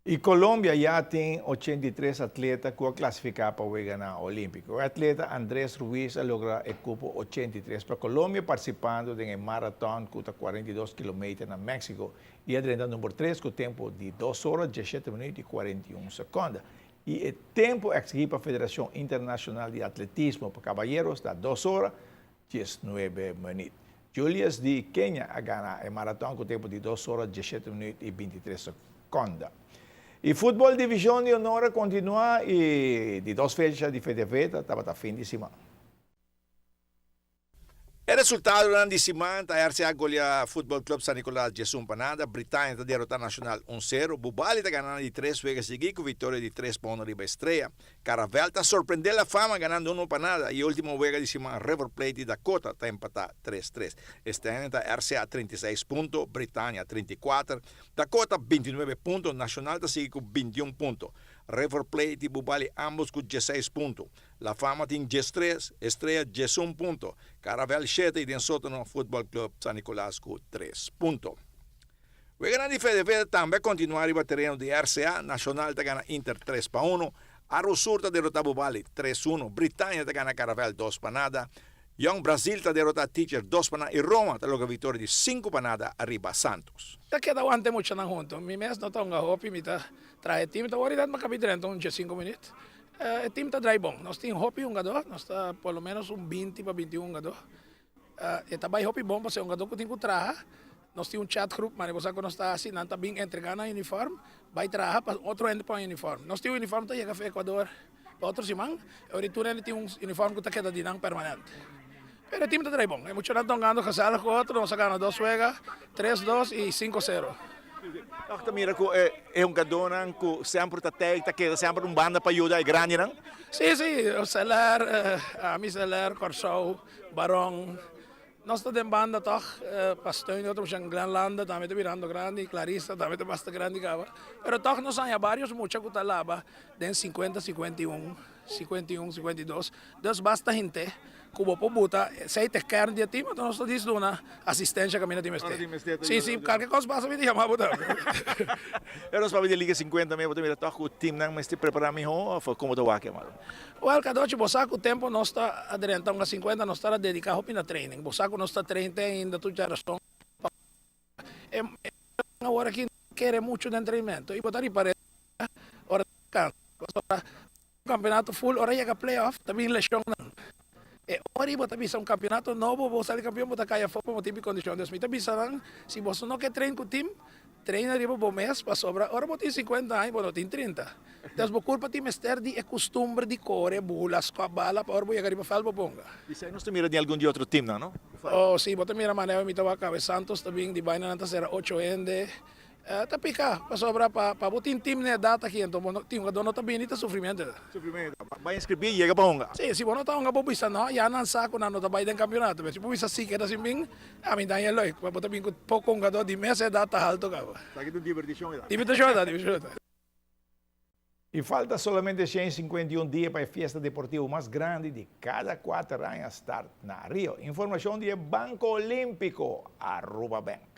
E Colômbia já tem 83 atletas que classificar para o Juegos Olímpicos. O atleta Andrés Ruiz logra o cupo 83 para a Colômbia, participando em maratona que está 42 km na México. E adrenda número 3 com o tempo de 2 horas, 17 minutos e 41 segundos. E o tempo exigido para a Federação Internacional de Atletismo para Caballeros dá 2 horas, 19 minutos. Julius de Kenya ganha a maratona com o tempo de 2 horas, 17 minutos e 23 segundos. E futebol divisão de honor continua e de 2 fechas de fedeveta estava a fim de semana. O resultado durante a semana, a RCA goleia Futebol Club San Nicolás de Sumpanada, Britânia está derrotar Nacional 1-0, Bubali está ganhando de 3 juegos seguidos, com vitória de 3 pontos riba Estrela. Caravel está surpreendendo a fama, ganhando 1 para nada, e o último juego de semana, River Plate de Dakota está empatado 3-3. Este ano está RCA 36 pontos, Britânia 34, Dakota 29 pontos, Nacional está seguindo com 21 pontos. River Plate e Bubali ambos com 16 pontos. La Fama tem 13, Estrela 11 pontos. Caravel 7 e tem sótano Futebol Club San Nicolás com 3 pontos. O grande FDV também continuar no terreno de RCA. Nacional está ganhando Inter 3-1. Arrosur está derrotando Bubali 3-1. Britânia está ganhando Caravel 2-0. Young Brasil está derrotando Teacher 2-0. E Roma está logo vitória de 5-0 arriba Santos. Está quedando muito na junto. Mi mes não está um hopi, mi está trae time, está agora dando capítulo então 5 minutos. O time está dry bom. Nós temos hopi jogador, nós está pelo menos 20 para 21 jogador. Está bem hopi bom para ser jogador que tem que trabalhar. Nós temos chat group, mas você que nós está assinando, está bem entregando o uniforme, vai trabalhar para outro ende para o uniforme. Nós temos uniforme que chega para Equador, para outro semana, e o retorno tem uniforme que está quedando dinâmico permanente. Pero o time está bom. É muito não ganhando casal com outro, nós ganhamos 2 juegos, 3-2 e 5-0. Você mira que é jogador que sempre está queda sempre banda para ajudar, é grande, não? Sim, sim, o Celer, a Celer, Corsou, Barão. Nós estamos em banda, pastor, nós estamos em Granlanda, também está virando grande, Clarissa, também está bastante grande. Pero toch nós há vários, muitos que estão lá, de 50, 51, 51, 52, então basta gente. Como po buta, sei te carne de time, então nós estamos dando assistência que a minha time este. Sim, sim, qualquer coisa passa me chama buta. Eu não sabia de Liga 50 mesmo, também está com o time não mas te preparar melhor, ou como do aqui, mano. Well, cada noite você com o tempo nós está aderentando a 50, nós está dedicado para training. Você com nós está treinando ainda tu já razão. É uma hora que quer muito de treinamento e botar para hora cansa. Campeonato full, hora chega playoff, também lesão não. Ora você bisa um campeonato novo, você é campeão, você cai fora para tipo de condição. Então, você bisa se você não quer treinar com o time, treina riba por mês para sobrar. Ora você tem 50 anos, você tem 30. Então, você culpa time ester de costumbre de correr, bulas, com a bala, para ora você chegar riba falba ponga. Isso aí não se mira de algum de outro time, não? Oh, sim, você mira maneira, me estava cabe Santos também, de baina nanta será 8 ende. Tá pica, para sobrar para botar em time na data aqui, então tem um dono também não sofrimento. Sofrimento. Vai inscrever e chega para onga. Sim, se você não está onga bisa não, já não saco na nota vai do campeonato, mas se você bisa sim que era assim bem, a mim dá ele logo, para botar bem com pouco jogador de mês é data alto cava. Tá aqui do divertição já. Divertição. E falta solamente 151 dias para a festa deportiva mais grande de cada 4 anos estar na Rio. Informação de Banco Olímpico, @bank.